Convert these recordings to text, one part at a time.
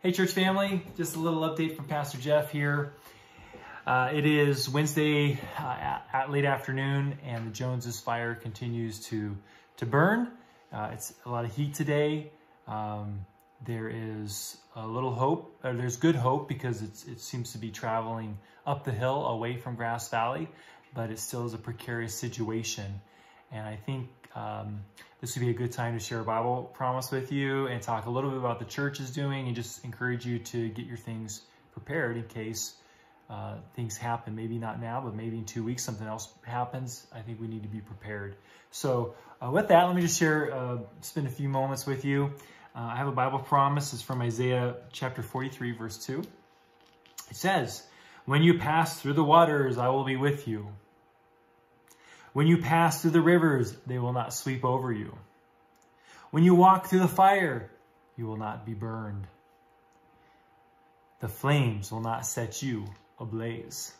Hey church family, just a little update from Pastor Jeff here. It is Wednesday at late afternoon and the Joneses fire continues to burn. It's a lot of heat today. There is a little hope, or there's good hope because it seems to be traveling up the hill away from Grass Valley, but it still is a precarious situation. And I think this would be a good time to share a Bible promise with you and talk a little bit about the church is doing and just encourage you to get your things prepared in case things happen. Maybe not now, but maybe in 2 weeks something else happens. I think we need to be prepared. So with that, let me just spend a few moments with you. I have a Bible promise. It's from Isaiah chapter 43, verse 2. It says, "When you pass through the waters, I will be with you. When you pass through the rivers, they will not sweep over you. When you walk through the fire, you will not be burned. The flames will not set you ablaze."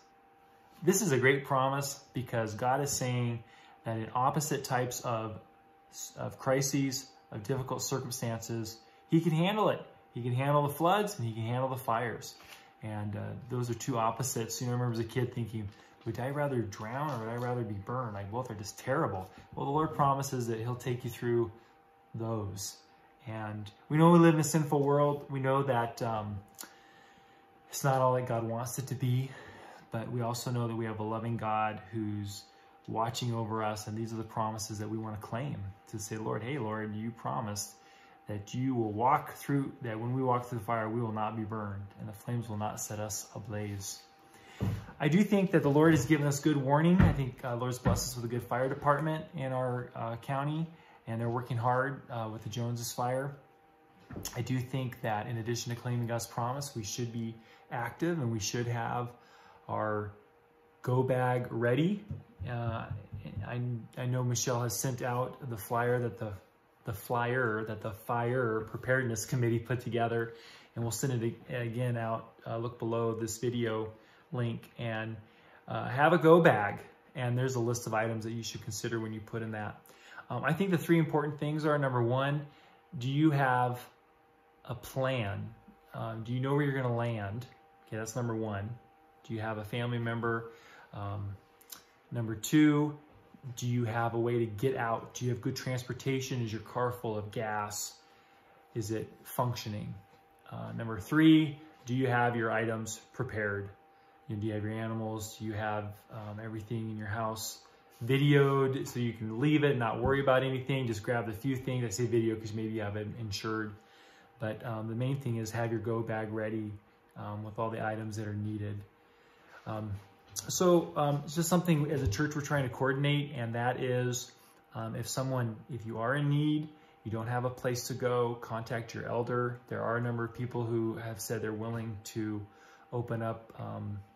This is a great promise because God is saying that in opposite types of crises, of difficult circumstances, He can handle it. He can handle the floods and He can handle the fires. And those are two opposites. You know, I remember as a kid thinking, would I rather drown or would I rather be burned? Like, both are just terrible. Well, the Lord promises that He'll take you through those. And we know we live in a sinful world. We know that it's not all that God wants it to be. But we also know that we have a loving God who's watching over us. And these are the promises that we want to claim. To say, Lord, hey, Lord, you promised that you will walk through, that when we walk through the fire, we will not be burned. And the flames will not set us ablaze. I do think that the Lord has given us good warning. I think the Lord's blessed us with a good fire department in our county, and they're working hard with the Joneses fire. I do think that in addition to claiming God's promise, we should be active and we should have our go bag ready. I know Michelle has sent out the flyer that the fire preparedness committee put together, and we'll send it again out. Look below this video link and have a go bag, and there's a list of items that you should consider when you put in that. I think the three important things are, number one, do you have a plan? Do you know where you're going to land? Okay, that's number one. Do you have a family member? Number two, do you have a way to get out? Do you have good transportation? Is your car full of gas? Is it functioning? Number three, do you have your items prepared? Do you have your animals? Do you have everything in your house videoed so you can leave it, not worry about anything? Just grab the few things. I say video because maybe you have it insured. But the main thing is have your go bag ready with all the items that are needed. It's just something as a church we're trying to coordinate, and that is if you are in need, you don't have a place to go, contact your elder. There are a number of people who have said they're willing to open up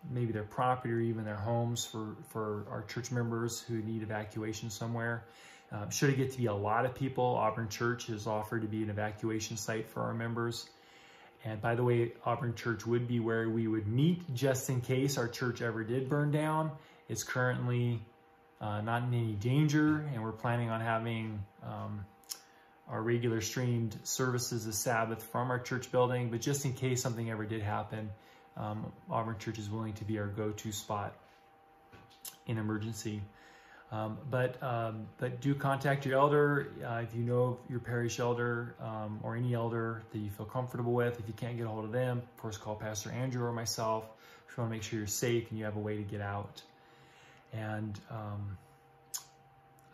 maybe their property or even their homes for our church members who need evacuation somewhere. Should it get to be a lot of people, Auburn Church has offered to be an evacuation site for our members. And by the way, Auburn Church would be where we would meet just in case our church ever did burn down. It's currently not in any danger, and we're planning on having our regular streamed services this Sabbath from our church building. But just in case something ever did happen, Auburn Church is willing to be our go-to spot in emergency. But do contact your elder if you know your parish elder or any elder that you feel comfortable with. If you can't get a hold of them, of course, call Pastor Andrew or myself if you want to make sure you're safe and you have a way to get out. And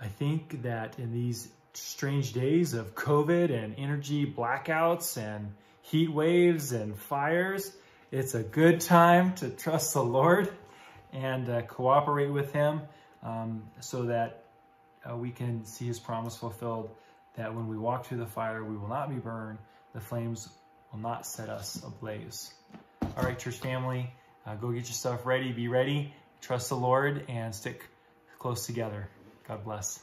I think that in these strange days of COVID and energy blackouts and heat waves and fires, it's a good time to trust the Lord and cooperate with Him so that we can see His promise fulfilled, that when we walk through the fire, we will not be burned. The flames will not set us ablaze. All right, church family, go get your stuff ready. Be ready. Trust the Lord and stick close together. God bless.